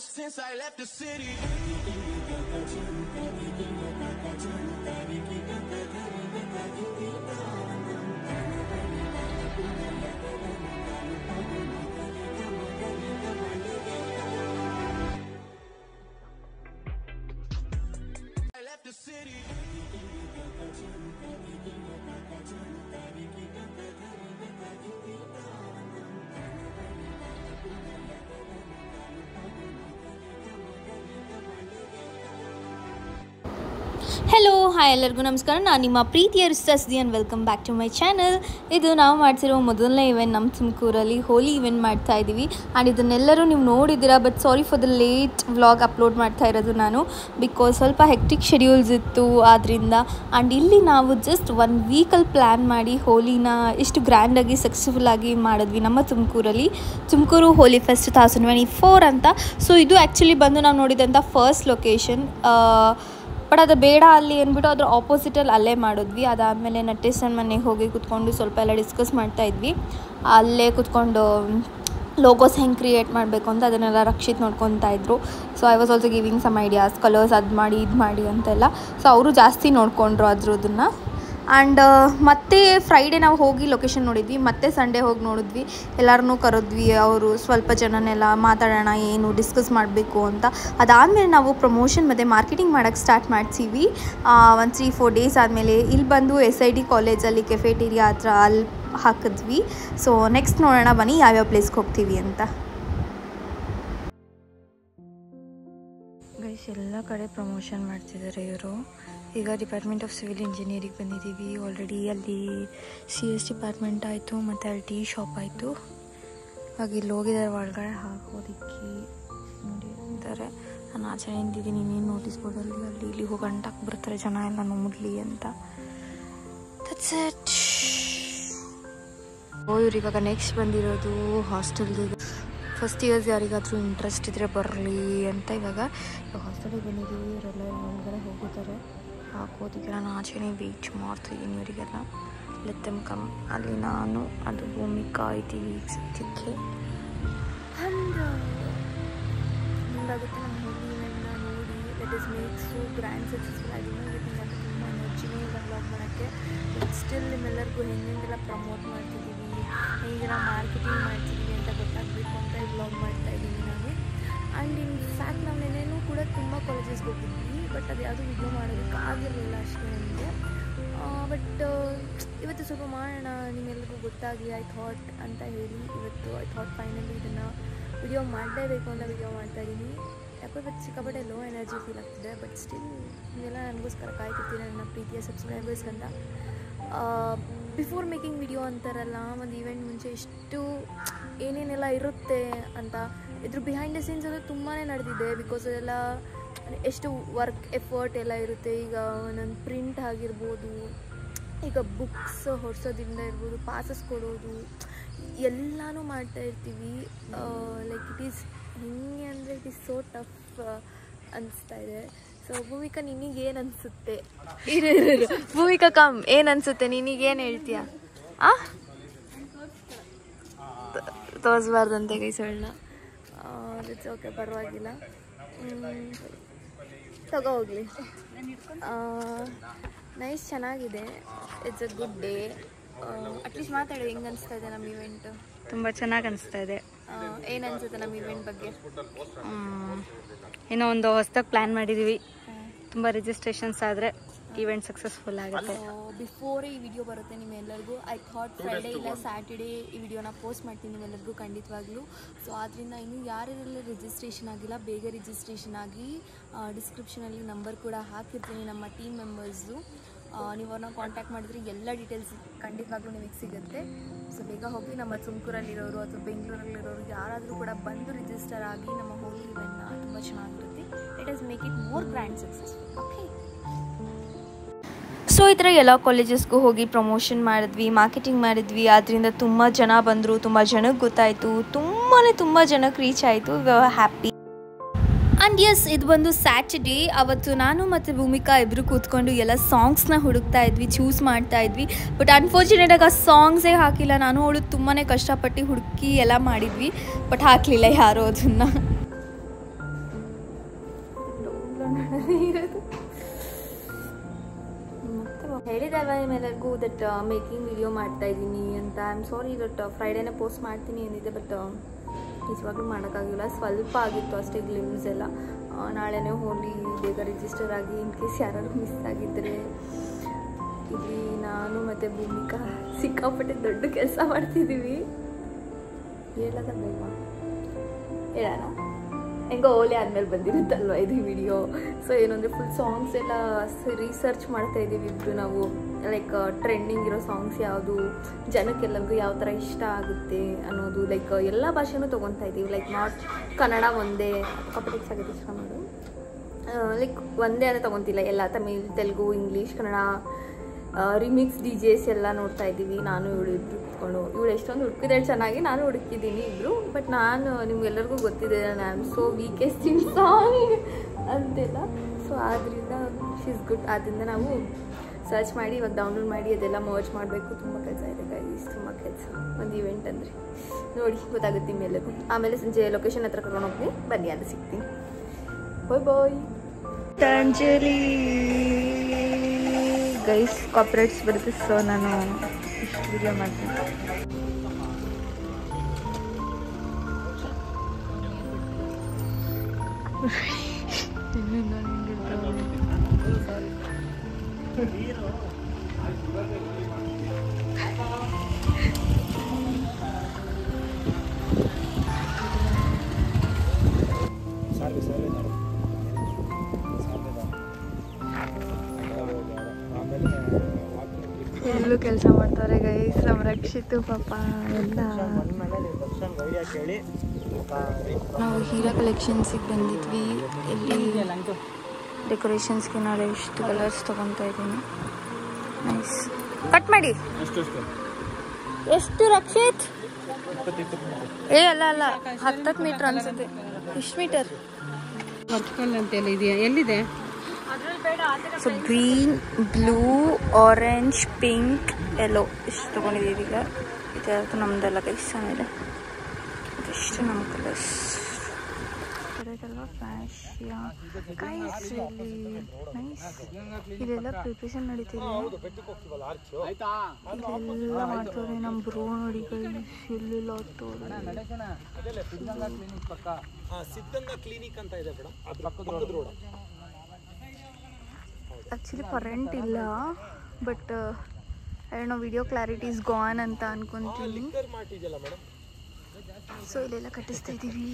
since I left the city. I left the city. Hello hi ಎಲ್ಲರಿಗೂ ನಮಸ್ಕಾರ. ನಾನು ನಿಮ್ಮ ಪ್ರೀತಿಯ ರಿಸ್ಟಸ್ದಿ and welcome back to my channel. ಇದು ನಾವು ಮಾಡ್ತಿರೋ ಮೊದಲನೇ ಇವೆಂಟ್ ನಮ್ಮ ತುಮಕೂರಲ್ಲಿ ಹೋಲಿ ಇವೆಂಟ್ ಮಾಡ್ತಾ ಇದ್ದೀವಿ. ಆ್ಯಂಡ್ ಇದನ್ನೆಲ್ಲರೂ ನೀವು ನೋಡಿದ್ದೀರಾ. But sorry for the late vlog upload ಮಾಡ್ತಾ ಇರೋದು ನಾನು, ಬಿಕಾಸ್ ಸ್ವಲ್ಪ ಹೆಕ್ಟಿಕ್ ಶೆಡ್ಯೂಲ್ಸ್ ಇತ್ತು ಆದ್ದರಿಂದ. ಆ್ಯಂಡ್ ಇಲ್ಲಿ ನಾವು ಜಸ್ಟ್ 1 ವೀಕಲ್ಲಿ ಪ್ಲ್ಯಾನ್ ಮಾಡಿ ಹೋಲಿನ ಇಷ್ಟು ಗ್ರ್ಯಾಂಡಾಗಿ ಸಕ್ಸಸ್ಫುಲ್ಲಾಗಿ ಮಾಡಿದ್ವಿ ನಮ್ಮ ತುಮಕೂರಲ್ಲಿ. ತುಮಕೂರು ಹೋಲಿ ಫೆಸ್ಟ್ 2024 ಅಂತ. ಸೊ ಇದು ಆ್ಯಕ್ಚುಲಿ ಬಂದು ನಾವು ನೋಡಿದಂಥ ಫಸ್ಟ್ ಲೊಕೇಶನ್. ಬಟ್ ಅದು ಬೇಡ ಅಲ್ಲಿ ಅಂದ್ಬಿಟ್ಟು ಅದ್ರ ಆಪೋಸಿಟಲ್ಲಿ ಅಲ್ಲೇ ಮಾಡಿದ್ವಿ. ಅದಾದಮೇಲೆ ನಟೇಶನ್ ಮನೆಗೆ ಹೋಗಿ ಕೂತ್ಕೊಂಡು ಸ್ವಲ್ಪ ಎಲ್ಲ ಡಿಸ್ಕಸ್ ಮಾಡ್ತಾಯಿದ್ವಿ. ಅಲ್ಲೇ ಕೂತ್ಕೊಂಡು ಲೋಗೋಸ್ ಹೆಂಗೆ ಕ್ರಿಯೇಟ್ ಮಾಡಬೇಕು ಅಂತ ಅದನ್ನೆಲ್ಲ ರಕ್ಷಿತ್ ನೋಡ್ಕೊತಾ ಇದ್ರು. So I was also giving some ideas, colours ಅದು ಮಾಡಿ ಇದು ಮಾಡಿ ಅಂತೆಲ್ಲ. ಸೊ ಅವರು ಜಾಸ್ತಿ ನೋಡಿಕೊಂಡ್ರು ಅದ್ರದನ್ನು. ಆ್ಯಂಡ್ ಮತ್ತೆ ಫ್ರೈಡೇ ನಾವು ಹೋಗಿ ಲೊಕೇಶನ್ ನೋಡಿದ್ವಿ. ಮತ್ತೆ ಸಂಡೇ ಹೋಗಿ ನೋಡಿದ್ವಿ. ಎಲ್ಲರನ್ನೂ ಕರೆದ್ವಿ. ಅವರು ಸ್ವಲ್ಪ ಜನನೆಲ್ಲ ಮಾತಾಡೋಣ, ಏನು ಡಿಸ್ಕಸ್ ಮಾಡಬೇಕು ಅಂತ. ಅದಾದಮೇಲೆ ನಾವು ಪ್ರಮೋಷನ್ ಮತ್ತು ಮಾರ್ಕೆಟಿಂಗ್ ಮಾಡೋಕ್ಕೆ ಸ್ಟಾರ್ಟ್ ಮಾಡ್ತೀವಿ. ಒಂದು 3-4 ಡೇಸ್ ಆದಮೇಲೆ ಇಲ್ಲಿ ಬಂದು SID ಕಾಲೇಜಲ್ಲಿ ಕೆಫೆಟೇರಿಯಾ ಹತ್ರ ಅಲ್ಲಿ ಹಾಕಿದ್ವಿ. ಸೊ ನೆಕ್ಸ್ಟ್ ನೋಡೋಣ ಬನ್ನಿ ಯಾವ್ಯಾವ ಪ್ಲೇಸ್ಗೆ ಹೋಗ್ತೀವಿ ಅಂತ. ಗೈಸ್, ಎಲ್ಲ ಕಡೆ ಪ್ರಮೋಷನ್ ಮಾಡ್ತಿದ್ದಾರೆ ಇವರು. ಈಗ ಡಿಪಾರ್ಟ್ಮೆಂಟ್ ಆಫ್ ಸಿವಿಲ್ ಇಂಜಿನಿಯರಿಂಗ್ ಬಂದಿದ್ದೀವಿ. ಆಲ್ರೆಡಿ ಅಲ್ಲಿ CS ಡಿಪಾರ್ಟ್ಮೆಂಟ್ ಆಯಿತು ಮತ್ತು ಅಲ್ಲಿ ಟೀ ಶಾಪ್ ಆಯಿತು. ಇವಾಗ ಇಲ್ಲಿ ಹೋಗಿದ್ದಾರೆ ಒಳಗಡೆ ಹಾಕೋದಕ್ಕೆ ನೋಡಿ ಇದ್ದಾರೆ. ನಾನು ಆಚೆ ನಿಂತಿದ್ದೀನಿ, ನೀನು ನೋಟಿಸ್ ಬೋರ್ಡಲ್ಲಿ ಅಲ್ಲಿ ಇಲ್ಲಿ ಹೋಗಿ ಗಂಟಾಕ್ ಬರ್ತಾರೆ ಜನ ಎಲ್ಲ ನೋಡಲಿ ಅಂತ. That's it. ಇವ್ರು ಇವಾಗ ನೆಕ್ಸ್ಟ್ ಬಂದಿರೋದು ಹಾಸ್ಟೆಲ್ಗೆ. ಫಸ್ಟ್ ಇಯರ್ಸ್ ಯಾರಿಗಾದರೂ ಇಂಟ್ರೆಸ್ಟ್ ಇದ್ದರೆ ಬರಲಿ ಅಂತ ಇವಾಗ ಹಾಸ್ಟೆಲಿಗೆ ಬಂದಿದ್ದೀವಿ. ಇವರೆಲ್ಲ ಒಳಗಡೆ ಹೋಗಿದ್ದಾರೆ ಹಾಕೋದಕ್ಕೆ. ನಾನು ಆಚೆನೇ ವೆಯ್ಟ್ ಮಾಡ್ತಿದ್ದೀನಿ ಇವರಿಗೆಲ್ಲ. ಲೆತ್ತಮ್ ಕಮ್ ಅಲ್ಲಿ ನಾನು ಅದು ಭೂಮಿಕಾ ಇದ್ದೀವಿ ಈಗ ಸದ್ಯಕ್ಕೆ. ಮುಂದಾಗುತ್ತೆ ನಮ್ಮ ಹೋಗಿ ಇವೆಂಟ್ನ ನೋಡಿ. Let us make so grand successful ಆಗಿದೆ. ಇವತ್ತಿನ ತುಂಬ ಎನರ್ಜಿನೇ ಇಲ್ಲ ವ್ಲಾಗ್ ಮಾಡೋಕ್ಕೆ. ಬಟ್ ಸ್ಟಿಲ್ ನಿಮ್ಮೆಲ್ಲರಿಗೂ ಹೆಂಗೆಲ್ಲ ಪ್ರಮೋಟ್ ಮಾಡ್ತಿದ್ದೀವಿ, ಹೇಗೆಲ್ಲ ಮಾರ್ಕೆಟಿಂಗ್ ಮಾಡ್ತಿದ್ದೀವಿ ಅಂತ ಗೊತ್ತಾಗಬೇಕು ಅಂತ ಈ ವ್ಲಾಗ್ ಮಾಡ್ತಾಯಿದ್ದೀನಿ ನಾನು. ಆ್ಯಂಡ್ ಇನ್ ಫ್ಯಾಕ್ಟ್ ನಾವು ನೆನೆನೂ ಕೂಡ ತುಂಬ ಕಾಲೇಜಸ್ಗೆ ಹೋಗಿದ್ವಿ. ಬಟ್ ಅದು ಯಾವುದೂ ವಿಡಿಯೋ ಮಾಡೋದಕ್ಕೆ ಆಗಿರಲಿಲ್ಲ ಅಷ್ಟೇ ನನಗೆ. ಬಟ್ ಇವತ್ತು ಸ್ವಲ್ಪ ಮಾಡೋಣ, ನಿಮ್ಮೆಲ್ಲರಿಗೂ ಗೊತ್ತಾಗಲಿ ಐ ಥಾಟ್ ಅಂತ ಹೇಳಿ ಇವತ್ತು ಐ ಥಾಟ್ ಫೈನಲಿ ಇದನ್ನು ವಿಡಿಯೋ ಮಾಡಲೇಬೇಕು ಅಂತ ವಿಡಿಯೋ ಮಾಡ್ತಾಯಿದ್ದೀನಿ. ಯಾಕೋ ಇವತ್ತು ಸಿಕ್ಕಾಪಟ್ಟೆ ಲೋ ಎನರ್ಜಿ ಫೀಲ್ ಆಗ್ತಿದೆ. ಬಟ್ ಸ್ಟಿಲ್ ನೀವೆಲ್ಲ ನನಗೋಸ್ಕರ ಕಾಯ್ತಿರ್ತೀನಿ, ನನ್ನ ಪ್ರೀತಿಯ ಸಬ್ಸ್ಕ್ರೈಬರ್ಸ್ ಅಂತ. ಬಿಫೋರ್ ಮೇಕಿಂಗ್ ವಿಡಿಯೋ ಅಂತಾರಲ್ಲ, ಒಂದು ಈವೆಂಟ್ ಮುಂಚೆ ಎಷ್ಟು ಏನೇನೆಲ್ಲ ಇರುತ್ತೆ ಅಂತ ಇದ್ರ ಬಿಹೈಂಡ್ ದ ಸೀನ್ಸ್ ಅದು ತುಂಬಾ ನಡೆದಿದೆ. ಬಿಕಾಸ್ ಅದೆಲ್ಲ ಎಷ್ಟು ವರ್ಕ್ ಎಫರ್ಟ್ ಎಲ್ಲ ಇರುತ್ತೆ. ಈಗ ಒಂದೊಂದು ಪ್ರಿಂಟ್ ಆಗಿರ್ಬೋದು, ಈಗ ಬುಕ್ಸ್ ಹೊಡ್ಸೋದ್ರಿಂದ ಇರ್ಬೋದು, ಪಾಸಸ್ ಕೊಡೋದು ಎಲ್ಲನೂ ಮಾಡ್ತಾಯಿರ್ತೀವಿ. ಲೈಕ್ ಇಟ್ ಈಸ್ ಹೆಂಗೆ ಅಂದರೆ ಇಟ್ ಈಸ್ ಸೋ ಟಫ್ ಅನಿಸ್ತಾ ಇದೆ. ಸೊ ಭೂಮಿಕಾ, ನಿನಗೇನು ಅನಿಸುತ್ತೆ? ಇರು ಭೂಮಿಕಾ ಕಮ್, ಏನು ಅನಿಸುತ್ತೆ ನಿನಗೇನು ಹೇಳ್ತೀಯ? ತೋರಿಸ್ಬಾರ್ದಂತೆ ಕೈ ಸೊಳ್ಳ. ಇಟ್ಸ್ ಓಕೆ, ಪರವಾಗಿಲ್ಲ, ತಗೋ ಹೋಗಲಿ. ನೈಸ್, ಚೆನ್ನಾಗಿದೆ. It's a good day. At least ಮಾತಾಡಿ, ಹೆಂಗೆ ಅನಿಸ್ತಾ ಇದೆ ನಮ್ಮ ಇವೆಂಟು? ತುಂಬ ಚೆನ್ನಾಗಿ ಅನಿಸ್ತಾ ಇದೆ. ಏನು ಅನಿಸುತ್ತೆ ನಮ್ಮ ಇವೆಂಟ್ ಬಗ್ಗೆ? ಏನೋ ಒಂದು ಹೊಸದಾಗಿ ಪ್ಲ್ಯಾನ್ ಮಾಡಿದ್ದೀವಿ. ತುಂಬ ರಿಜಿಸ್ಟ್ರೇಷನ್ಸ್ ಆದರೆ ಈವೆಂಟ್ ಸಕ್ಸಸ್ಫುಲ್ ಆಗುತ್ತೆ. ಬಿಫೋರೇ ಈ ವಿಡಿಯೋ ಬರುತ್ತೆ ನಿಮ್ಮೆಲ್ಲರಿಗೂ. ಐ ಥಾಟ್ ಫ್ರೈಡೇ ಇಲ್ಲ ಸ್ಯಾಟರ್ಡೇ ಈ ವಿಡಿಯೋನ ಪೋಸ್ಟ್ ಮಾಡ್ತೀನಿ ನಿಮ್ಮೆಲ್ಲರಿಗೂ ಖಂಡಿತವಾಗ್ಲೂ. ಸೊ ಆದ್ದರಿಂದ ಇನ್ನೂ ಯಾರೆಲ್ಲ ರಿಜಿಸ್ಟ್ರೇಷನ್ ಆಗಿಲ್ಲ, ಬೇಗ ರಿಜಿಸ್ಟ್ರೇಷನ್ ಆಗಿ. ಡಿಸ್ಕ್ರಿಪ್ಷನಲ್ಲಿ ನಂಬರ್ ಕೂಡ ಹಾಕಿರ್ತೀನಿ ನಮ್ಮ ಟೀಮ್ ಮೆಂಬರ್ಸ್ದು. ನೀವು ಅವ್ರನ್ನ ಕಾಂಟ್ಯಾಕ್ಟ್ ಮಾಡಿದ್ರೆ ಎಲ್ಲ ಡೀಟೇಲ್ಸ್ ಖಂಡಿತವಾಗ್ಲೂ ನಿಮಗೆ ಸಿಗುತ್ತೆ. ಸೊ ಬೇಗ ಹೋಗಿ ನಮ್ಮ ತುಮಕೂರಲ್ಲಿರೋರು ಅಥವಾ ಬೆಂಗಳೂರಲ್ಲಿರೋರು ಯಾರಾದರೂ ಕೂಡ ಬಂದು ರಿಜಿಸ್ಟರ್ ಆಗಿ ನಮ್ಮ ಹೋಲಿ ಇವೆಂಟ್ನ ತುಂಬ ಚೆನ್ನಾಗಿರುತ್ತೆ. Let us make it more grand successful. Okay. So ಈ ಥರ ಎಲ್ಲ ಕಾಲೇಜಸ್ಗೂ ಹೋಗಿ ಪ್ರಮೋಷನ್ ಮಾಡಿದ್ವಿ, ಮಾರ್ಕೆಟಿಂಗ್ ಮಾಡಿದ್ವಿ. ಅದರಿಂದ ತುಂಬ ಜನ ಬಂದರು, ತುಂಬ ಜನಕ್ಕೆ ಗೊತ್ತಾಯಿತು, ತುಂಬ ಜನಕ್ಕೆ ರೀಚ್ ಆಯಿತು. We are happy. And yes, ಇದು ಬಂದು ಸ್ಯಾಟರ್ಡೇ. ಅವತ್ತು ನಾನು ಮತ್ತು ಭೂಮಿಕಾ ಇಬ್ಬರು ಕೂತ್ಕೊಂಡು ಎಲ್ಲ ಸಾಂಗ್ಸ್ನ ಹುಡುಕ್ತಾ ಇದ್ವಿ, ಚೂಸ್ ಮಾಡ್ತಾ ಇದ್ವಿ. ಬಟ್ ಅನ್ಫಾರ್ಚುನೇಟಾಗಿ ಆ ಸಾಂಗ್ಸೇ ಹಾಕಿಲ್ಲ. ನಾನು ಅವಳು ತುಂಬಾ ಕಷ್ಟಪಟ್ಟು ಹುಡುಕಿ ಎಲ್ಲ ಮಾಡಿದ್ವಿ, ಬಟ್ ಹಾಕಲಿಲ್ಲ ಯಾರೋ ಅದನ್ನು. ಹೇಳಿದೆ ಅಲ್ವಾ ನಿಮ್ಮೆಲ್ಲರಿಗೂ ದಟ್ ಮೇಕಿಂಗ್ ವಿಡಿಯೋ ಮಾಡ್ತಾ ಇದ್ದೀನಿ ಅಂತ. ಐ ಆಮ್ ಸಾರಿ ದಟ್ ಫ್ರೈಡೇನೇ ಪೋಸ್ಟ್ ಮಾಡ್ತೀನಿ ಏನಿದೆ, ಬಟ್ ನಿಜವಾಗ್ಲೂ ಮಾಡೋಕ್ಕಾಗಿಲ್ಲ. ಸ್ವಲ್ಪ ಆಗಿತ್ತು ಅಷ್ಟೇ ಗ್ಲಿಮ್ಸ್ ಎಲ್ಲ. ನಾಳೆನೇ ಹೋಲಿ, ಬೇಗ ರಿಜಿಸ್ಟರ್ ಆಗಿ ಇನ್ ಕೇಸ್ ಯಾರು ಮಿಸ್ ಆಗಿದ್ದರೆ. ಇಲ್ಲಿ ನಾನು ಮತ್ತು ಭೂಮಿಕಾ ಸಿಕ್ಕಾಪಟ್ಟೆ ದೊಡ್ಡ ಕೆಲಸ ಮಾಡ್ತಿದ್ದೀವಿ. ಹೇಳೋದ ಬೇಡ, ಹೇಳೋಣ. ಹೆಂಗೋ ಓಲೆ ಆದಮೇಲೆ ಬಂದಿರುತ್ತಲ್ವ ಇದು ವಿಡಿಯೋ. ಸೊ ಏನಂದರೆ ಫುಲ್ ಸಾಂಗ್ಸ್ ಎಲ್ಲ ರಿಸರ್ಚ್ ಮಾಡ್ತಾ ಇದ್ದೀವಿ ಇಬ್ಬರು ನಾವು. ಲೈಕ್ ಟ್ರೆಂಡಿಂಗ್ ಇರೋ ಸಾಂಗ್ಸ್ ಯಾವುದು, ಜನಕ್ಕೆಲ್ಲರಿಗೂ ಯಾವ ಥರ ಇಷ್ಟ ಆಗುತ್ತೆ ಅನ್ನೋದು. ಲೈಕ್ ಎಲ್ಲ ಭಾಷೆನೂ ತೊಗೊತಾ ಇದ್ದೀವಿ. ಲೈಕ್ ನಾಟ್ ಕನ್ನಡ ಒಂದೇ ಕಾಂಪಿಟೇಟ್ಸ್ ಆಗಿದೆ ಇಷ್ಟ ಮಾಡೋದು. ಲೈಕ್ ಒಂದೇ ಅಂತ ತೊಗೊತಿಲ್ಲ, ಎಲ್ಲ Tamil, Telugu, English, Kannada, remix DJs ಎಲ್ಲ ನೋಡ್ತಾ ಇದ್ದೀವಿ. ನಾನು ಇವಳು ಇಬ್ಬರು ಇಟ್ಕೊಂಡು, ಇವಳು ಎಷ್ಟೊಂದು ಹುಡುಕಿದ್ದಾಳೆ ಚೆನ್ನಾಗಿ, ನಾನು ಹುಡುಕಿದ್ದೀನಿ ಇಬ್ಬರು. ಬಟ್ ನಾನು ನಿಮ್ಗೆಲ್ಲರಿಗೂ ಗೊತ್ತಿದೆ I am so weakest in song ಅಂತೆಲ್ಲ. ಸೊ ಆದ್ದರಿಂದ ಶೀಸ್ ಗುಡ್. ಆದ್ದರಿಂದ ನಾವು ಸರ್ಚ್ ಮಾಡಿ ಇವಾಗ ಡೌನ್ಲೋಡ್ ಮಾಡಿ ಅದೆಲ್ಲ ಮರ್ಜ್ ಮಾಡಬೇಕು. ತುಂಬ ಕೆಲಸ ಇದೆ ಗೈಸ್, ತುಂಬ ಕೆಲಸ. ಒಂದು ಇವೆಂಟ್ ಅಂದರೆ ನೋಡಿ ಗೊತ್ತಾಗುತ್ತೆ ನಿಮ್ಮೆಲ್ಲರಿಗೂ. ಆಮೇಲೆ ಸಂಜೆ ಲೊಕೇಶನ್ ಹತ್ರ ಕರ್ಕೊಂಡು ಹೋಗ್ತೀನಿ, ಬನ್ನಿ ಅದು ಸಿಗ್ತೀನಿ. ಬಾಯ್ ಬಾಯ್. ಗೀತಾಂಜಲಿ ಗೈಸ್ ಕಾಪರೇಟ್ಸ್ ಬರುತ್ತೆ, ಸೊ ನಾನು ಇಷ್ಟು ವಿಡಿಯೋ ಮಾಡ್ತೀನಿ. ಎಲ್ಲೂ ಕೆಲಸ ಮಾಡ್ತಾರೆ ಗೈಸ್. ನಮ್ಮ ರಕ್ಷಿತು ಪಾಪ ಎಲ್ಲ. ನಾವು ಹೀರಾ ಕಲೆಕ್ಷನ್ಸಿಗೆ ಬಂದಿದ್ವಿ. ಇಲ್ಲಿ ಡೆಕೋರೇಷನ್ಸ್ಗೆ ನಾಳೆ ಇಷ್ಟು ಕಲರ್ಸ್ ತೊಗೊತಾ ಇದ್ದೀನಿ. ನೈಸ್. ಕಟ್ ಮಾಡಿ. ಎಷ್ಟು ರಕ್ಷಿತ್? ಏ ಅಲ್ಲ ಅಲ್ಲ, 10 ಮೀಟ್ರ್ ಅನ್ಸುತ್ತೆ. ಎಷ್ಟು ಮೀಟರ್? ಎಲ್ಲಿದೆ? So green, blue, orange, pink, yellow ಇಷ್ಟು ತೊಗೊಂಡಿದ್ದೀವಿ ಈಗ. ಇದು ನಮ್ಮದೆಲ್ಲ ಕೈಸ್ ಆಮೇಲೆ ಇದಿಷ್ಟು ನಮ್ಮ ಕಲರ್ಸ್ ಬರೋದಲ್ವ. ಫ್ಯಾಷಿಯಾ ಕೈಸ್ ಇಲ್ಲಿ ನೈಸ್. ಇದೆಲ್ಲ ಪ್ರಿಪ್ರೇಷನ್ ನಡೀತಿದೆ, ಇದೆಲ್ಲ ಮಾಡ್ತವ್ರೆ. ನಮ್ಮ ಬ್ರೋ ನೋಡಿ ಗೈಸ್ ಎಲ್ಲೆಲ್ಲ ಆಗ್ತವ್ರೆ. ಆ್ಯಕ್ಚುಲಿ ಕರೆಂಟ್ ಇಲ್ಲ, ಬಟ್ ಏನೋ ವಿಡಿಯೋ ಕ್ಲಾರಿಟಿ ಇಸ್ ಗಾನ್ ಅಂತ ಅನ್ಕೊಂತೀನಿ. ಸೊ ಇಲ್ಲೆಲ್ಲ ಕಟ್ಟಿಸ್ತಾ ಇದ್ದೀವಿ.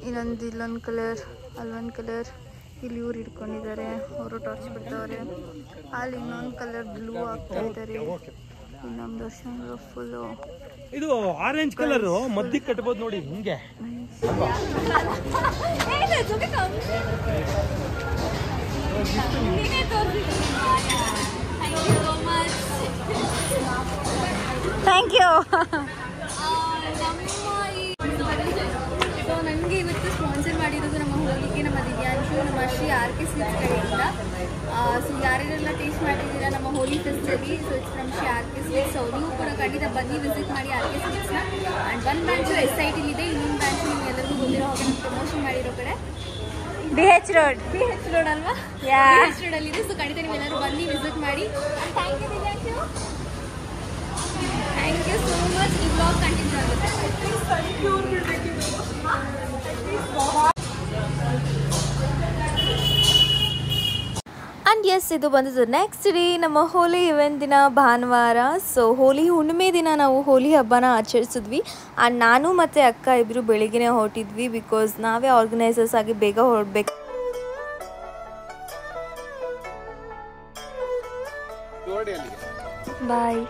ಇಲ್ಲೊಂದು ಕಲರ್, ಅಲ್ಲೊಂದು ಕಲರ್, ಇಲ್ಲಿ ಇವ್ರು ಇಟ್ಕೊಂಡಿದ್ದಾರೆ, ಅವರು ಟಾರ್ಚ್ ಬಿಡ್ತವ್ರೆ. ಅಲ್ಲಿ ಇನ್ನೊಂದು ಕಲರ್ ಬ್ಲೂ ಆಗ್ತಾ ಇದ್ದಾರೆ. ನಮ್ಮ ದರ್ಶನ ಫುಲ್ಲು ಇದು ಆರೆಂಜ್ ಕಲರ್ ಮಧ್ಯಕ್ಕೆ ಕಟ್ಬೋದು ನೋಡಿ ಹಿಂಗೆ. Thank you. ಸೊ ನನಗೆ ಇವತ್ತು ಸ್ಪಾನ್ಸರ್ ಮಾಡಿರೋದು ನಮ್ಮ ಹೋಲಿಗೆ, ನಮ್ಮ ದಿವ್ಯಾಂಶು, ನಮ್ಮ ಶ್ರೀ RK ಸ್ವೀಟ್ಸ್ ಕಡೆಯಿಂದ. ಸೊ ಯಾರೆಲ್ಲ ಟೇಸ್ಟ್ ಮಾಡಿದ್ದೀರಾ ನಮ್ಮ ಹೋಲಿ ಫೆಸ್ಟಲ್ಲಿ, ಸೊ ಇಟ್ಸ್ ನಮ್ಮ ಶ್ರೀ RK ಸ್ವೀಟ್ಸ್. ಸೊ ನೀವು ಕೂಡ ಖಂಡಿತ ಬನ್ನಿ, ವಿಸಿಟ್ ಮಾಡಿ RK ಸ್ವೀಟ್ಸ್ನ. ಆ್ಯಂಡ್ ಒಂದು ಬ್ರಾಂಚು SIT ಇದೆ, ಇನ್ನೊಂದು ಬ್ರಾಂಚು ನೀವು ಎಲ್ಲರಿಗೂ ಗೊತ್ತಿರೋ ಹಾಗೆ ನಮ್ಮ ಪ್ರಮೋಷನ್ ಮಾಡಿರೋ ಕಡೆ BH ರೋಡ್ ಅಲ್ವಾ? BH ರೋಡಲ್ಲಿದೆ. ಸೊ ಖಂಡಿತ ನೀವೆಲ್ಲರೂ ಬನ್ನಿ, ವಿಸಿಟ್ ಮಾಡಿ. Thank you Divyanshu, thank you so much. ಈ ಬ್ಲಾಗ್ ಕಂಟಿನ್ಯೂ ಆಗುತ್ತೆ. ಆ್ಯಂಡ್ ಎಸ್, ಇದು ಬಂದಿದ್ದು ನೆಕ್ಸ್ಟ್ ಡೇ ನಮ್ಮ ಹೋಲಿ ಇವೆಂಟ್ ದಿನ, ಭಾನುವಾರ. ಸೊ ಹೋಲಿ ಹುಣ್ಣಿಮೆ ದಿನ ನಾವು ಹೋಲಿ ಹಬ್ಬನ ಆಚರಿಸಿದ್ವಿ. ಆ್ಯಂಡ್ ನಾನು ಮತ್ತು ಅಕ್ಕ ಇಬ್ಬರು ಬೆಳಿಗ್ಗೆ ಹೊರಟಿದ್ವಿ, ಬಿಕಾಸ್ ನಾವೇ ಆರ್ಗನೈಸರ್ಸ್ ಆಗಿ ಬೇಗ ಹೊರಡ್ಬೇಕು. ಬಾಯ್.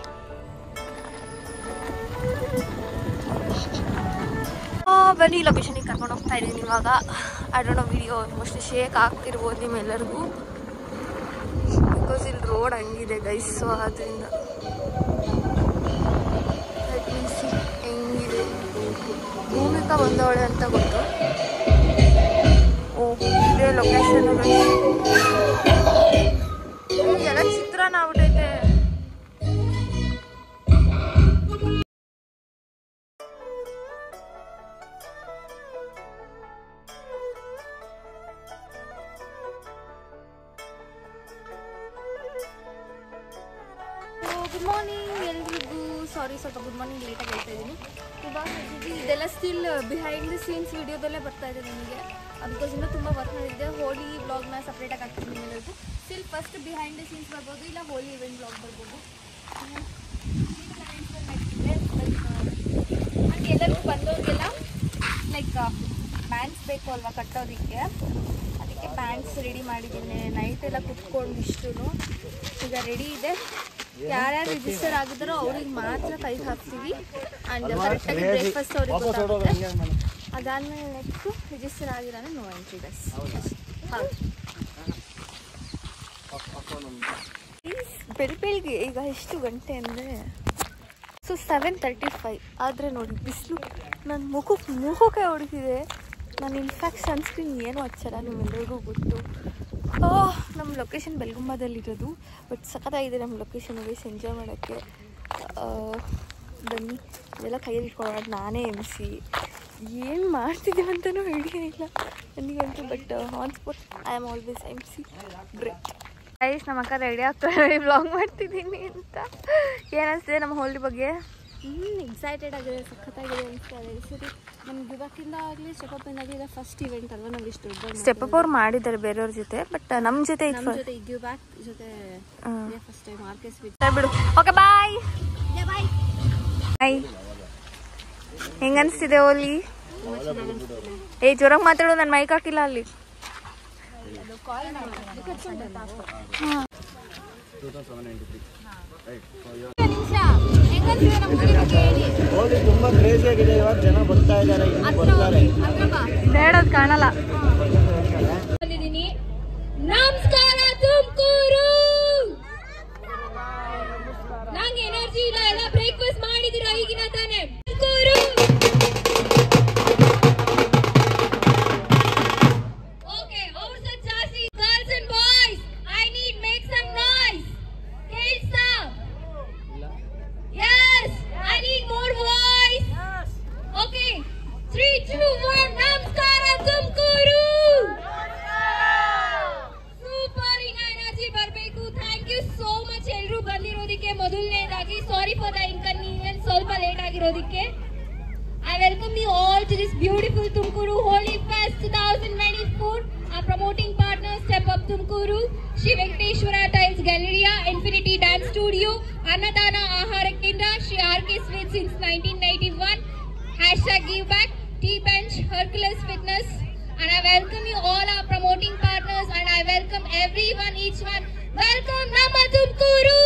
ಬನ್ನಿ, ಲೊಕೇಶನಿಗೆ ಕರ್ಕೊಂಡು ಹೋಗ್ತಾ ಇದ್ದೀನಿ ಇವಾಗ. I don't know, video mostly shake ಆಗ್ತಿರ್ಬೋದು ನಿಮ್ಮೆಲ್ಲರಿಗೂ, ಬಿಕಾಸ್ ಇಲ್ಲಿ ರೋಡ್ ಹಂಗಿದೆ ಗೈಸ್. ಸೊ ಅದರಿಂದ ಹೆಂಗಿದೆ. ಭೂಮಿಕಾ ಬಂದವಳೆ ಅಂತ ಗೊತ್ತು. ಓಹ್, ಇದೇ ಲೊಕೇಶನ್ ಎಲ್ಲ ಚಿತ್ರಾನ್ನ ಆಗ್ಬಿಟ್ಟೈತೆ. ಗುಡ್ ಮಾರ್ನಿಂಗ್ ಎಲ್ರಿಗೂ. ಸಾರಿ ಸ್ವಲ್ಪ ಗುಡ್ ಮಾರ್ನಿಂಗ್ ಲೇಟಾಗಿ ಹೇಳ್ತಾ ಇದ್ದೀನಿ. ಇವಾಗ ಇದೆಲ್ಲ ಸ್ಟಿಲ್ ಬಿಹೈಂಡ್ ದ ಸೀನ್ಸ್ ವಿಡಿಯೋದಲ್ಲೇ ಬರ್ತಾ ಇದೆ ನಿಮಗೆ. ಅದಕ್ಕೋಸ್ ಇನ್ನೂ ತುಂಬ ವರ್ಕ್ ಮಾಡಿದ್ದೆ. ಹೋಲಿ ವ್ಲಾಗ್ನ ಸಪ್ರೇಟಾಗಿ ಹಾಕ್ತೀನಿ ನಿಮ್ಮೆಲ್ಲರಿಗೂ. Still first behind the scenes ಬರ್ಬೋದು, ಇಲ್ಲ ಹೋಲಿ ಇವೆಂಟ್ ವ್ಲಾಗ್ ಬರ್ಬೋದು. ಆ್ಯಂಡ್ ಎಲ್ಲರಿಗೂ ಬಂದವ್ರಿಗೆಲ್ಲ ಲೈಕ್ ಬ್ಯಾಂಡ್ಸ್ ಬೇಕು ಅಲ್ವಾ ಕಟ್ಟೋದಕ್ಕೆ, ಅದಕ್ಕೆ ಬ್ಯಾಂಡ್ಸ್ ರೆಡಿ ಮಾಡಿದ್ದೀನಿ. ನೈಟ್ ಎಲ್ಲ ಕುತ್ಕೊಂಡು ಇಷ್ಟು ಈಗ ರೆಡಿ ಇದೆ. ಯಾರ್ಯಾರು ರಿಜಿಸ್ಟರ್ ಆಗಿದ್ದಾರೋ ಅವ್ರಿಗೆ ಮಾತ್ರ ಕೈಗೆ ಹಾಕ್ತೀವಿ. ಆ್ಯಂಡ್ ಕರೆಕ್ಟಾಗಿ ಬ್ರೇಕ್ಫಾಸ್ಟ್ ಅವ್ರಿಗೆ ಗೊತ್ತಾಗುತ್ತೆ. ಅದಾದಮೇಲೆ ನೆಕ್ಸ್ಟು ರಿಜಿಸ್ಟರ್ ಆಗಿರೋಣ ನೋ ಎಂಟ್ರಿ ಗೈಸ್. ಹೌದು ಬೆಳಗ್ಗೆ ಈಗ ಎಷ್ಟು ಗಂಟೆ ಅಂದರೆ 7:35 ಆದರೆ ನೋಡಿ ಬಿಸಿಲು ನನ್ನ ಮುಖಕ್ಕೆ ಹೊಡಿತಿದೆ. ನಾನು ಇನ್ಫ್ಯಾಕ್ಟ್ ಸನ್ಸ್ಕ್ರೀನ್ ಏನೂ ಹಚ್ಚಲ್ಲ, ನಿಮ್ಮೆಲ್ಲರಿಗೂ ಗೊತ್ತು. ನಮ್ಮ ಲೊಕೇಶನ್ ಬೆಲ್ಗುಂಬದಲ್ಲಿರೋದು. ಬಟ್ ಸಖತ್ತಾಗಿದೆ ನಮ್ಮ ಲೊಕೇಶನ್ಗೆ ಎಂಜಾಯ್ ಮಾಡೋಕ್ಕೆ. ಬನ್ನಿ ಇದೆಲ್ಲ ಕೈಯಲ್ಲಿ ಇಟ್ಕೊಳ್ಳೋಣ. ನಾನೇ MC ಏನು ಮಾಡ್ತಿದ್ದೀವಿ ಅಂತಲೂ ಐಡಿಯಾ ಇಲ್ಲ ನನಗಂತೂ. But on spot I am always MC. Great guys. ನಮ್ಮ ಅಕ್ಕ ರೆಡಿ ಆಗ್ತಾರೆ ವ್ಲಾಗ್ ಮಾಡ್ತಿದ್ದೀನಿ ಅಂತ. ಏನಿಸ್ತಿದೆ ನಮ್ಮ ಹೋಲಿ ಬಗ್ಗೆ? ಎಕ್ಸೈಟೆಡ್ ಆಗಿದೆ, ಸಖತ್ತಾಗಿದೆ ಅನಿಸ್ತಾರೆ. ಸರಿ ನಮ್ಗೆ ಇವಾಗಿಂದ ಆಗಲಿ ಸ್ಟೆಪ್ ಅಪ್ ಇಂದಾಗಲಿ ಇದೆ ಫಸ್ಟ್ ಇವೆಂಟ್ ಅಲ್ವಾ ನಮ್ಗೆ ಇಷ್ಟು ಸ್ಟೆಪ್ ಅಪ್ ಅವ್ರು ಮಾಡಿದ್ದಾರೆ ಬೇರೆಯವ್ರ ಜೊತೆ. ಬಟ್ ನಮ್ಮ ಜೊತೆ ಗಿವ್ ಬ್ಯಾಕ್ ಜೊತೆ ಫಸ್ಟ್ ಟೈಮ್ ಆರ್ಕೆಸ್ ಬಿಡು. ಓಕೆ ಬಾಯ್ ಬಾಯ್. ಬಾಯ್. ಹೆಂಗೆ ಅನಿಸ್ತಿದೆ ಹೋಲಿ? ಜೋರಾಗಿ ಮಾತಾಡು, ನನ್ನ ಮೈಕ್ ಹಾಕಿಲ್ಲ ಅಲ್ಲಿ. ತುಂಬಾ ಕ್ರೇಜಿ ಆಗಿದೆ. ಇವಾಗ ಜನ ಬರ್ತಾ ಇದ್ದಾರೆ, ಬೇಡದ್ ಕಾಣಲ್ಲ. ನಮಸ್ಕಾರ ತುಮಕೂರು. ನಂಗೆ ಎನರ್ಜಿ ಇಲ್ಲ, ಎಲ್ಲ ಬ್ರೇಕ್ಫಾಸ್ಟ್ ಮಾಡಿದಿರಾ ಈಗಿನ ತಾನೆ? ತುಮಕೂರು ಓಕೆ. ಅವ್ರ ಜಾಸ್ತಿ girls and boys, I need make some noise. ಕೇಳ್ಸ? Yes, I need more voice. Okay, 3, 2, 1. Namaskara Tumkuru. Super energy barbeku. Thank you so much ಎಲ್ಲರೂ ಬಂದಿರೋದಕ್ಕೆ. ಮೊದಲನೇದಾಗಿ ಸಾರಿ ಫಾರ್ ದ ಇನ್ಕನ್ವೀನಿಯನ್ಸ್, ಸ್ವಲ್ಪ late ಆಗಿರೋದಕ್ಕೆ. I welcome you all to this beautiful Tumkuru Holi Fest 2024. Our promoting partners Step Up Tumkuru, Shri Venkateshwara Tiles Galleria, Infinity Dance Studio, Annadana Ahara Kendra, Shri RK Sweets since 1991, #GiveBack, T-Bench, Hercules Fitness. And I welcome you all our promoting partners, and I welcome everyone, each one. Welcome Nama Tumkuru.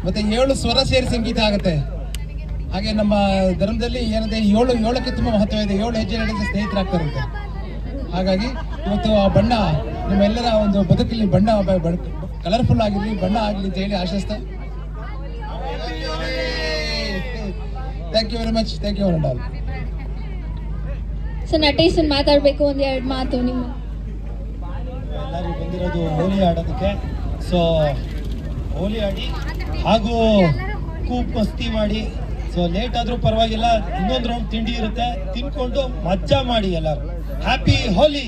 ಮತ್ತೆ 7 ಸ್ವರ ಸೇರಿ ಸಂಗೀತ ಆಗುತ್ತೆ. ಹಾಗೆ ನಮ್ಮ ಧರ್ಮದಲ್ಲಿ ಏನಂದ್ರೆ 7ಕ್ಕೆ ತುಂಬಾ ಮಹತ್ವ ಇದೆ. 7 ಹೆಜ್ಜೆ ನಡೆದ ಸ್ನೇಹಿತರಾಗ್ತಾರಂತೆ. ಹಾಗಾಗಿ ಇವತ್ತು ಆ ಬಣ್ಣ ನಿಮ್ಮೆಲ್ಲರ ಒಂದು ಬದುಕಲ್ಲಿ ಬಣ್ಣ ಕಲರ್ಫುಲ್ ಆಗಿರ್ಲಿ, ಬಣ್ಣ ಆಗಲಿ ಅಂತ ಹೇಳಿ ಆಶಿಸ್ತಾ thank you very much. Thank you all. So Natesan ಮಾತಾಡಬೇಕು ಒಂದು 2 ಮಾತು. ನಿಮ್ಮ ಎಲ್ಲರೂ ಬಂದಿರೋದು ಹೋಲಿ ಆಡೋದಕ್ಕೆ. ಸೊ ಹೋಲಿ ಆಡಿ ಹಾಗೂ ಕೂಪ್ ಮಸ್ತಿ ಮಾಡಿ. ಸೊ ಲೇಟ್ ಆದ್ರೂ ಪರವಾಗಿಲ್ಲ, ಇನ್ನೊಂದು ರೌಂಡ್ ತಿಂಡಿ ಇರುತ್ತೆ, ತಿನ್ಕೊಂಡು ಮಜಾ ಮಾಡಿ ಎಲ್ಲರೂ. ಹ್ಯಾಪಿ ಹೋಲಿ.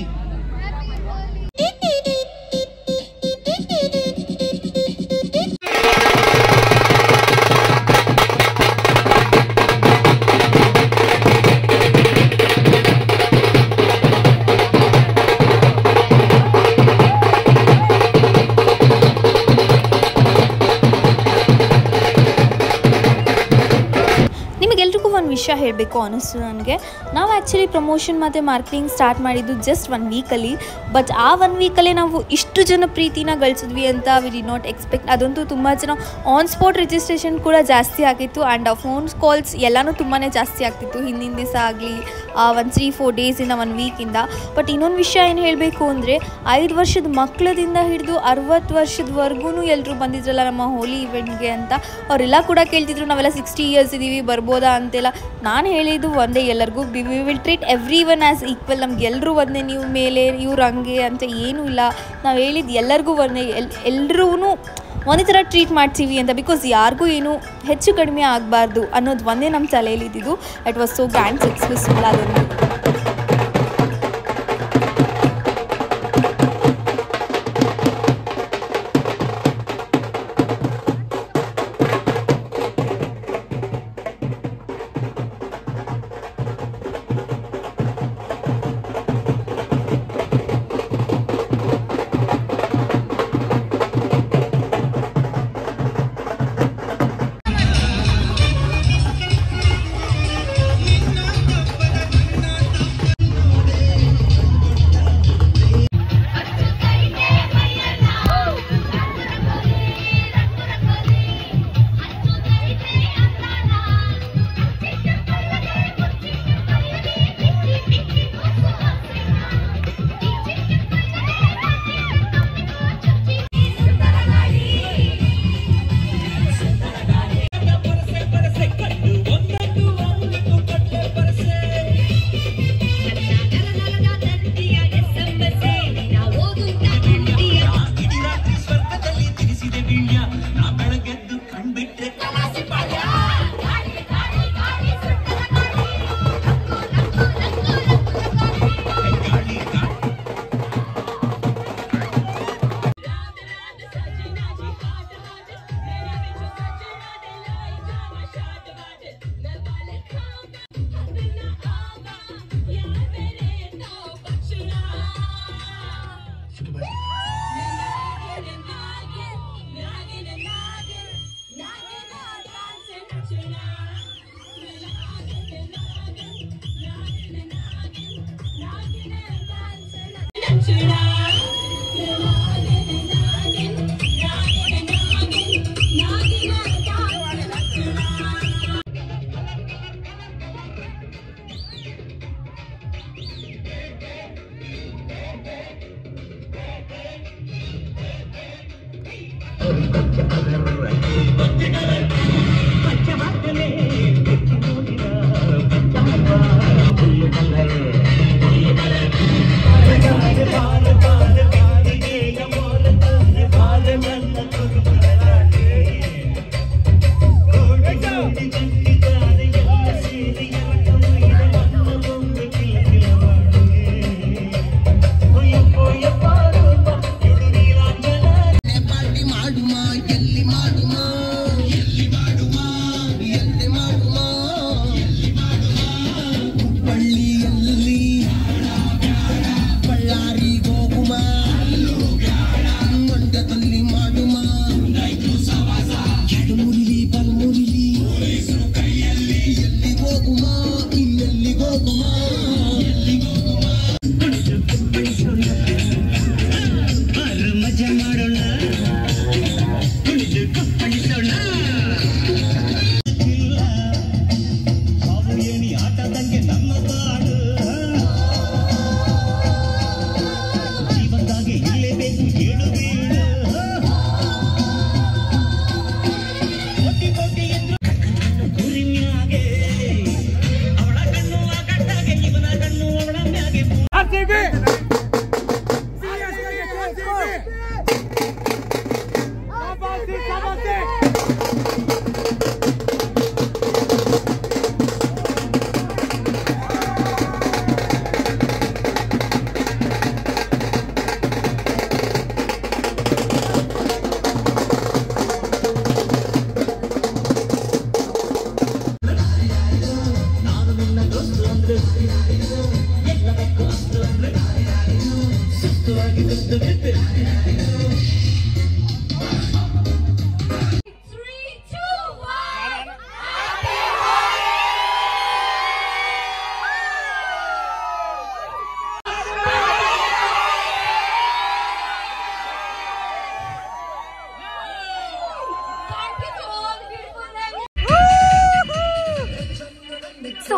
ಒಂದು ವಿಷಯ ಹೇಳಬೇಕು ಅನ್ನಿಸ್ತು ನನಗೆ. ನಾವು ಆ್ಯಕ್ಚುಲಿ ಪ್ರಮೋಷನ್ ಮತ್ತು ಮಾರ್ಕೆಟಿಂಗ್ ಸ್ಟಾರ್ಟ್ ಮಾಡಿದ್ದು ಜಸ್ಟ್ 1 ವೀಕಲ್ಲಿ. ಬಟ್ ಆ 1 ವೀಕಲ್ಲೇ ನಾವು ಇಷ್ಟು ಜನ ಪ್ರೀತಿನ ಗಳಿಸಿದ್ವಿ ಅಂತ ವಿ ಡಿ ನಾಟ್ ಎಕ್ಸ್ಪೆಕ್ಟ್. ಅದಂತೂ ತುಂಬ ಜನ ಆನ್ ಸ್ಪಾಟ್ ರಿಜಿಸ್ಟ್ರೇಷನ್ ಕೂಡ ಜಾಸ್ತಿ ಆಗಿತ್ತು. ಆ್ಯಂಡ್ ಫೋನ್ ಕಾಲ್ಸ್ ಎಲ್ಲನೂ ತುಂಬಾ ಜಾಸ್ತಿ ಆಗ್ತಿತ್ತು ಹಿಂದಿನ ದಿವಸ ಆಗಲಿ, 3-4 ಡೇಸಿಂದ 1 ವೀಕಿಂದ. ಬಟ್ ಇನ್ನೊಂದು ವಿಷಯ ಏನು ಹೇಳಬೇಕು ಅಂದರೆ 5 ವರ್ಷದ ಮಕ್ಕಳದಿಂದ ಹಿಡಿದು 60 ವರ್ಷದವರೆಗೂ ಎಲ್ಲರೂ ಬಂದಿದ್ರಲ್ಲ ನಮ್ಮ ಹೋಲಿ ಇವೆಂಟ್ಗೆ ಅಂತ. ಅವರೆಲ್ಲ ಕೂಡ ಕೇಳ್ತಿದ್ರು ನಾವೆಲ್ಲ 60 ಇಯರ್ಸ್ ಇದ್ದೀವಿ ಬರ್ಬೋದಾ ಅಂತೆಲ್ಲ. ನಾನು ಹೇಳಿದ್ದು ಒಂದೇ, ಎಲ್ಲರಿಗೂ we will treat every one as equal. ನಮ್ಗೆ ಎಲ್ಲರೂ ಒಂದೇ, ನೀವು ಮೇಲೆ ಇವ್ರು ಹಂಗೆ ಅಂತ ಏನೂ ಇಲ್ಲ. ನಾವು ಹೇಳಿದ್ದು ಎಲ್ಲರಿಗೂ ಒಂದೇ, ಎಲ್ಲರೂ ಒಂದೇ ಥರ ಟ್ರೀಟ್ ಮಾಡ್ತೀವಿ ಅಂತ. ಬಿಕಾಸ್ ಯಾರಿಗೂ ಏನು ಹೆಚ್ಚು ಕಡಿಮೆ ಆಗಬಾರ್ದು ಅನ್ನೋದು ಒಂದೇ ನಮ್ಮ ತಲೆಯಲ್ಲಿದ್ದು. It was so grand successful. ಅದೊಂದು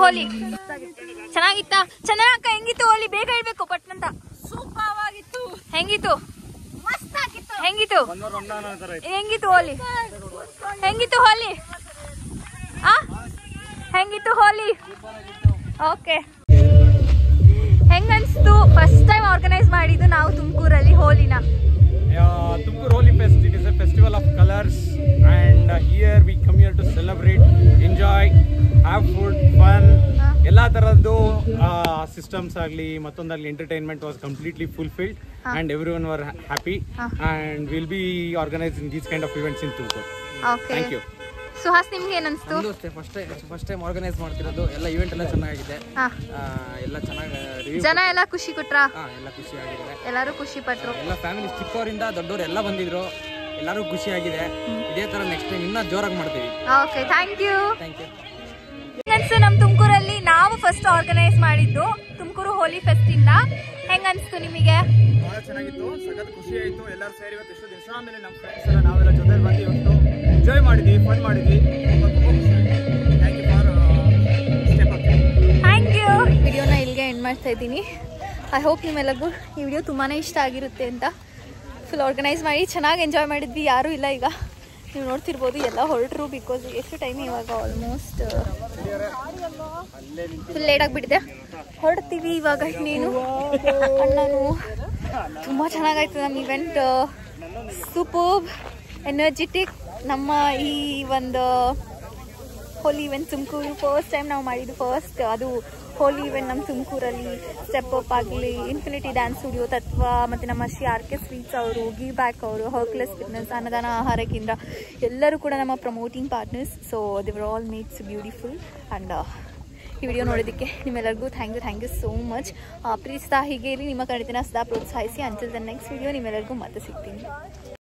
ಹೋಲಿ ಚೆನ್ನಾಗಿತ್ತಾ? ಚೆನ್ನಾಗ ಹೆಂಗಿತ್ತು ಹೋಲಿ? ಬೇಗ ಹೇಳ್ಬೇಕು ಪಟ್ನಂತ. ಸೂಪರ್ ಆಗಿತ್ತು. ಹೆಂಗಿತ್ತು? ಮಸ್ತ್ ಆಗಿತ್ತು. ಹೆಂಗಿತ್ತು? ಹೆಂಗಿತ್ತು ಹೋಲಿ? ಹೆಂಗಿತ್ತು ಹೋಲಿ? ಹೆಂಗಿತ್ತು ಹೋಲಿ? ಓಕೆ. ಹೆಂಗನ್ಸ್ತು ಫಸ್ಟ್ ಟೈಮ್ ಆರ್ಗನೈಸ್ ಮಾಡಿದ್ದು ನಾವು ತುಮಕೂರಲ್ಲಿ ಹೋಲಿನ? Tumkur Holi Fest, it is a festival of colors, and here we come here to celebrate, enjoy, have food, fun. Ella taraddu systems agli mattondagli entertainment was completely fulfilled, and everyone were happy, and we'll be organizing these kind of events in Tumkur. Okay. Thank you. Suhas ನಿಮ್ಗೆ ಏನನ್ಸ್ತು? First time organise ಮಾಡ್ತಿರೋದು. ಎಲ್ಲ event ಎಲ್ಲ ಚೆನ್ನಾಗಿದೆ, ಎಲ್ಲ ಚೆನ್ನಾಗಿ ಜನ ಎಲ್ಲ ಖುಷಿ ಕೊಟ್ರಾ? ಎಲ್ಲ ಖುಷಿ ಆಗಿದೆ, ಎಲ್ಲರೂ ಖುಷಿ ಪಟ್ರು. ಎಲ್ಲ ಫ್ಯಾಮಿಲಿ ಚಿಕ್ಕವರಿಂದ ದೊಡ್ಡವರು ಎಲ್ಲ ಬಂದಿದ್ರು, ಎಲ್ಲರೂ ಖುಷಿ ಆಗಿದೆ. ಇದೇ ತರ ನೆಕ್ಸ್ಟ್ ಟೈಮ್ ಇನ್ನೂ ಜೋರಾಗಿ ಮಾಡ್ತೀವಿ. Okay, thank you. Thank you. ಹೆಂಗನ್ಸ್ತು ನಮ್ಮ ತುಮಕೂರಲ್ಲಿ ನಾವು ಫಸ್ಟ್ ಆರ್ಗನೈಸ್ ಮಾಡಿದ್ದು ತುಮಕೂರು ಹೋಲಿ ಫೆಸ್ಟ್ ಇಂದ? ಹೆಂಗನ್ಸ್ತು ನಿಮಗೆ? ಬಹಳ ಚೆನ್ನಾಗಿತ್ತು, ಸಖತ್ ಖುಷಿ ಆಯಿತು. ಎಲ್ಲರೂ ಸೇರಿ ಇವತ್ತು ಎಷ್ಟು ದಿವಸ ಆಮೇಲೆ ನಮ್ಮ ಫ್ರೆಂಡ್ಸ್ ಎಲ್ಲ ನಾವೆಲ್ಲ ಜೊತೆಲಿ ಬಂದು ಇವತ್ತು ಎಂಜಾಯ್ ಮಾಡಿದ್ವಿ, ಫನ್ ಮಾಡಿದ್ವಿ. Thank you for step up. Thank you. ವಿಡಿಯೋನ ಇಲ್ಲಿಗೆ ಎಂಡ್ ಮಾಡ್ತಾ ಇದ್ದೀನಿ. ಐ ಹೋಪ್ ನಿಮ್ಮೆಲ್ಲರಿಗೂ ಈ ವಿಡಿಯೋ ತುಂಬಾ ಇಷ್ಟ ಆಗಿರುತ್ತೆ ಅಂತ. ಫುಲ್ ಆರ್ಗನೈಸ್ ಮಾಡಿ ಚೆನ್ನಾಗಿ ಎಂಜಾಯ್ ಮಾಡಿದ್ವಿ. ಯಾರೂ ಇಲ್ಲ ಈಗ, ನೀವು ನೋಡ್ತಿರ್ಬೋದು ಎಲ್ಲ ಹೊರಟರು. ಬಿಕಾಸ್ ಎಷ್ಟು ಟೈಮ್ ಇವಾಗ ಆಲ್ಮೋಸ್ಟ್ ಫುಲ್ ಲೇಟ್ ಆಗಿಬಿಟ್ಟಿದೆ. ಹೊರಡ್ತೀವಿ ಇವಾಗ. ನೀನು ಅಣ್ಣನು ತುಂಬ ಚೆನ್ನಾಗಾಯ್ತು ನಮ್ಮ ಇವೆಂಟ್. Superb, energetic. ನಮ್ಮ ಈ ಒಂದು ಹೋಲಿ ಇವೆಂಟ್ ತುಮಕೂರು ಫಸ್ಟ್ ಟೈಮ್ ನಾವು ಮಾಡಿದ್ದು. ಫಸ್ಟ್ ಅದು ಹೋಲಿ ಇವೆಂಟ್ ನಮ್ಮ ತುಮಕೂರಲ್ಲಿ. ಸ್ಟೆಪ್ ಅಪ್ ಆಗಲಿ, ಇನ್ಫಿನಿಟಿ ಡ್ಯಾನ್ಸ್ ಸ್ಟುಡಿಯೋ, ತತ್ವ, ಮತ್ತು ನಮ್ಮ RK ಸ್ವೀಟ್ಸ್ ಅವರು, ಗಿವ್ ಬ್ಯಾಕ್ ಅವರು, ಹರ್ಕ್ಯುಲಸ್ ಫಿಟ್ನೆಸ್, ಅನ್ನದಾನ ಆಹಾರ ಕೇಂದ್ರ ಎಲ್ಲರೂ ಕೂಡ ನಮ್ಮ promoting partners. So they were all makes beautiful. And ಈ ವಿಡಿಯೋ ನೋಡೋದಕ್ಕೆ ನಿಮ್ಮೆಲ್ಲರಿಗೂ ಥ್ಯಾಂಕ್ ಯು ಸೋ ಮಚ್. ಪ್ರೀತಿಸ್ತಾ ಹೀಗೆ ಇರಿ, ನಿಮ್ಮ ಖಂಡಿತನ ಸದಾ ಪ್ರೋತ್ಸಾಹಿಸಿ. ಅಂಟಿಲ್ ದ ನೆಕ್ಸ್ಟ್ ವಿಡಿಯೋ ನಿಮ್ಮೆಲ್ಲರಿಗೂ ಮತ್ತೆ ಸಿಗ್ತೀನಿ.